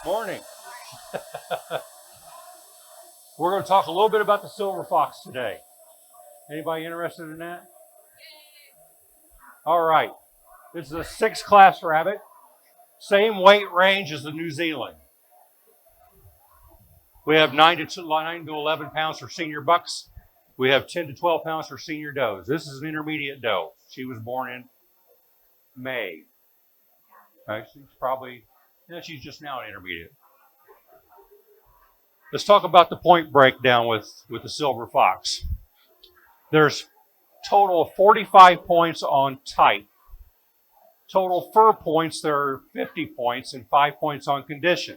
Morning. We're going to talk a little bit about the silver fox today. Anybody interested in that? All right. This is a 6-class rabbit. Same weight range as the New Zealand. We have 9 to 11 pounds for senior bucks. We have 10 to 12 pounds for senior does. This is an intermediate doe. She was born in May. Right, she's just now an intermediate. Let's talk about the point breakdown with the silver fox. There's total of 45 points on type. Total fur points, there are 50 points and 5 points on condition.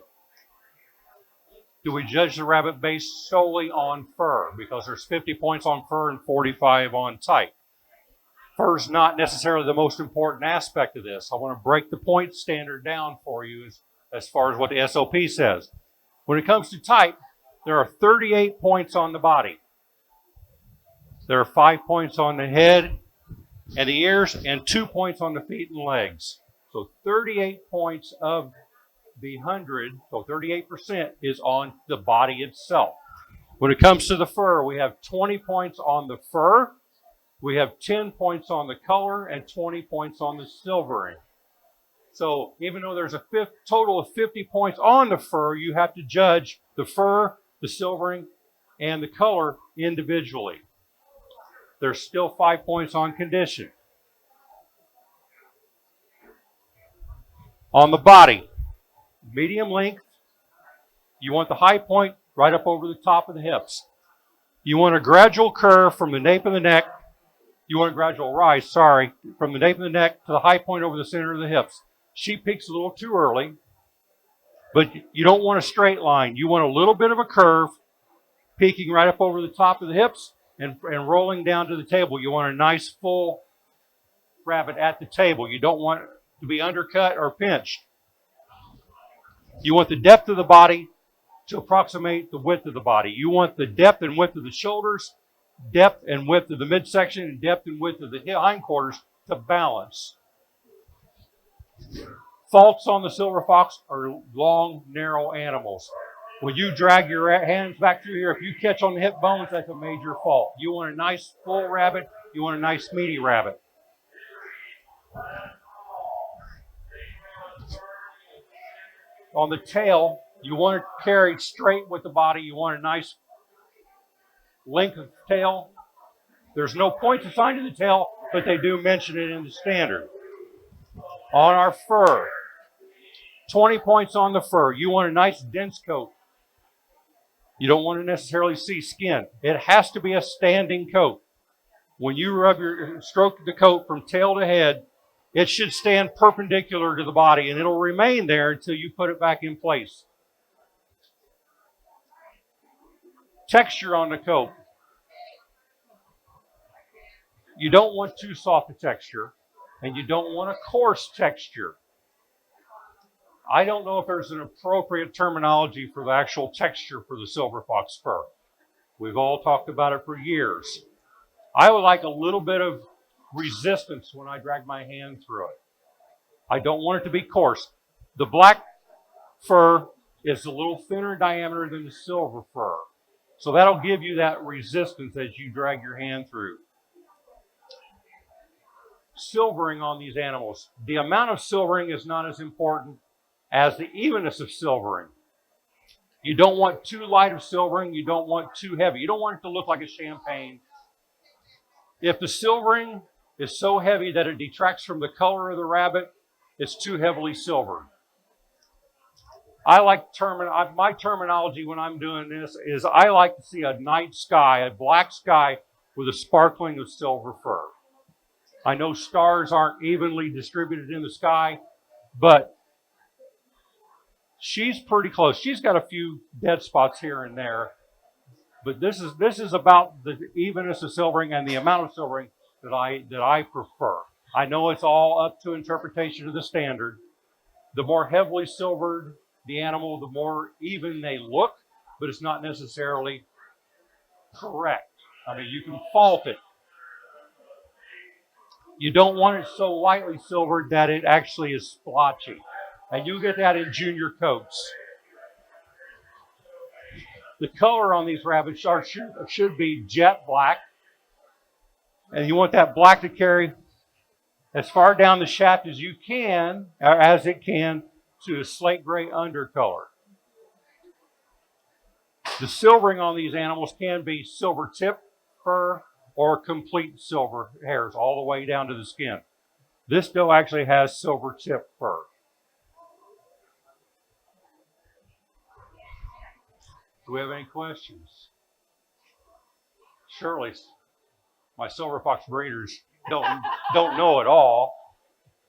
Do we judge the rabbit based solely on fur? Because there's 50 points on fur and 45 on type. Fur is not necessarily the most important aspect of this. I want to break the point standard down for you as far as what the SOP says. When it comes to type, there are 38 points on the body. There are 5 points on the head and the ears and 2 points on the feet and legs. So 38 points of the 100, so 38% is on the body itself. When it comes to the fur, we have 20 points on the fur. We have 10 points on the color and 20 points on the silvering. So even though there's a total of 50 points on the fur, you have to judge the fur, the silvering, and the color individually. There's still 5 points on condition. On the body, medium length, you want the high point right up over the top of the hips. You want a gradual curve from the nape of the neck. You want a gradual rise, from the nape of the neck to the high point over the center of the hips. She peaks a little too early, but you don't want a straight line. You want a little bit of a curve, peaking right up over the top of the hips and rolling down to the table. You want a nice full rabbit at the table. You don't want it to be undercut or pinched. You want the depth of the body to approximate the width of the body. You want the depth and width of the shoulders, depth and width of the midsection, and depth and width of the hindquarters to balance. Faults on the silver fox are long, narrow animals. When you drag your hands back through here, if you catch on the hip bones, that's a major fault. You want a nice full rabbit. You want a nice meaty rabbit. On the tail, you want it carried straight with the body. You want a nice length of tail. There's no points assigned to the tail, but they do mention it in the standard. On our fur, 20 points on the fur. You want a nice dense coat. You don't want to necessarily see skin. It has to be a standing coat. When you stroke the coat from tail to head, it should stand perpendicular to the body, and it'll remain there until you put it back in place. Texture on the coat. You don't want too soft a texture, and you don't want a coarse texture. I don't know if there's an appropriate terminology for the actual texture for the silver fox fur. We've all talked about it for years. I would like a little bit of resistance when I drag my hand through it. I don't want it to be coarse. The black fur is a little thinner in diameter than the silver fur. So that'll give you that resistance as you drag your hand through. Silvering on these animals. The amount of silvering is not as important as the evenness of silvering. You don't want too light of silvering. You don't want too heavy. You don't want it to look like a champagne. If the silvering is so heavy that it detracts from the color of the rabbit, it's too heavily silvered. My terminology when I'm doing this is I like to see a night sky, a black sky with a sparkling of silver fur. I know stars aren't evenly distributed in the sky, but she's pretty close. She's got a few dead spots here and there, but this is about the evenness of silvering and the amount of silvering that I prefer. I know it's all up to interpretation of the standard. The more heavily silvered the animal, the more even they look, but it's not necessarily correct. I mean, you can fault it. You don't want it so lightly silvered that it actually is splotchy. And you get that in junior coats. The color on these rabbits should be jet black. And you want that black to carry as far down the shaft as you can, or as it can, to a slate gray undercolor. The silvering on these animals can be silver tip fur or complete silver hairs all the way down to the skin. This doe actually has silver tip fur. Do we have any questions? Surely my silver fox breeders don't know it all.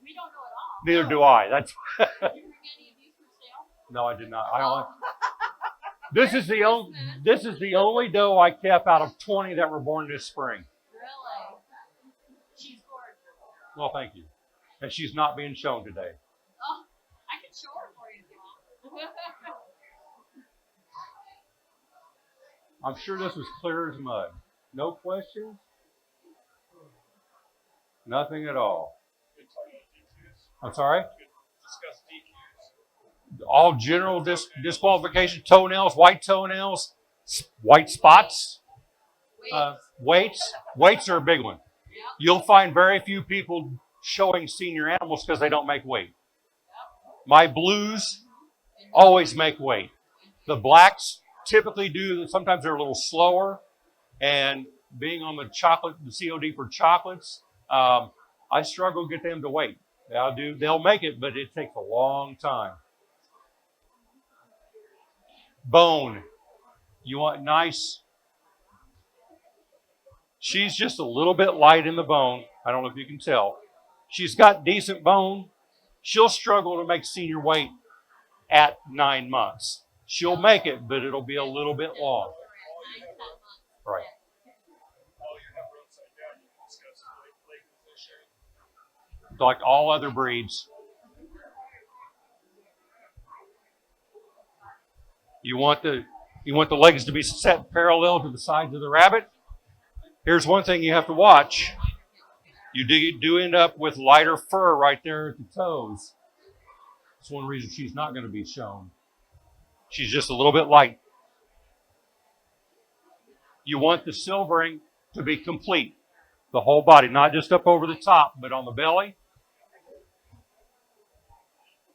We don't know it all. Neither do I. That's Did you bring any of these for sale? no, I did not. This is the only doe I kept out of 20 that were born this spring. Really? She's gorgeous. Well, thank you. And she's not being shown today. Oh, I can show her for you if you want. I'm sure this was clear as mud. No questions? Nothing at all. I'm sorry? All general disqualification, toenails, white spots, weights are a big one. You'll find very few people showing senior animals because they don't make weight. My blues always make weight. The blacks typically do. Sometimes they're a little slower, and being on the COD for chocolates, I struggle to get them to wait. They'll make it, but it takes a long time. Bone. You want nice. She's just a little bit light in the bone. I don't know if you can tell. She's got decent bone. She'll struggle to make senior weight at 9 months. She'll make it, but it'll be a little bit long. Right. Like all other breeds. You want the legs to be set parallel to the sides of the rabbit. Here's one thing you have to watch. You do end up with lighter fur right there at the toes. That's one reason she's not going to be shown. She's just a little bit light. You want the silvering to be complete. The whole body, not just up over the top, but on the belly.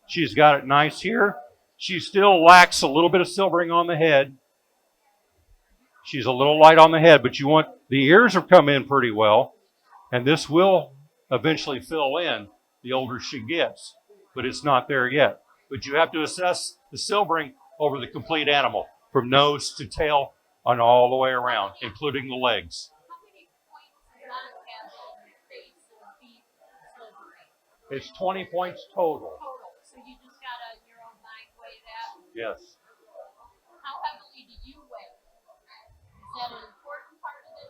She's got it nice here. She still lacks a little bit of silvering on the head. She's a little light on the head, but you want the ears have come in pretty well, and this will eventually fill in the older she gets, but it's not there yet. But you have to assess the silvering over the complete animal, from nose to tail and all the way around, including the legs. How many points does that have on your face and feet silvering? It's 20 points total. So you just gotta, in your own mind, weigh that? Yes. How heavily do you weigh? Is that an important part of that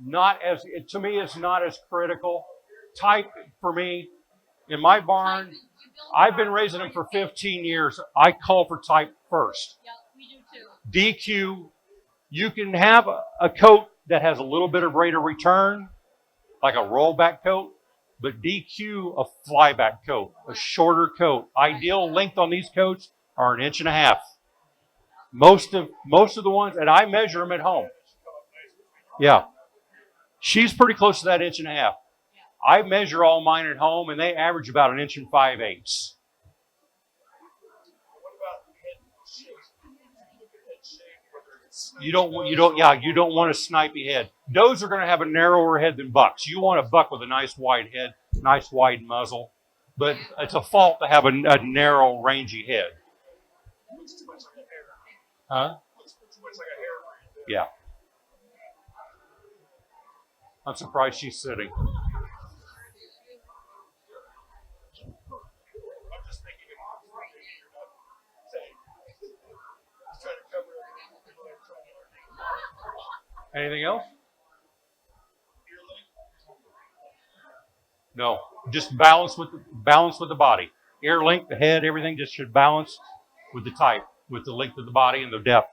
20 points? To me, it's not as critical. Type, for me, in my barn, I've been raising them for 15 years. I call for type first. Yep, we do too. DQ, you can have a coat that has a little bit of rate of return, like a rollback coat, but DQ a flyback coat, a shorter coat. Ideal length on these coats are 1.5 inches. Most of the ones, and I measure them at home. Yeah. She's pretty close to that 1.5 inches. I measure all mine at home, and they average about 1 5/8 inches. You don't want a snipey head. Does are going to have a narrower head than bucks. You want a buck with a nice wide head, nice wide muzzle, but it's a fault to have a narrow, rangy head. Huh? Yeah. I'm surprised she's sitting. Anything else? No, just balance with the body. Ear length, the head, everything just should balance with the type, with the length of the body and the depth.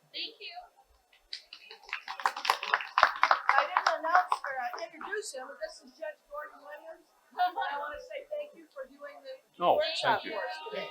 Thank you. I didn't introduce him, but this is Judge Gordon Williams. I want to say thank you for doing the Oh, workshop thank you. for us today.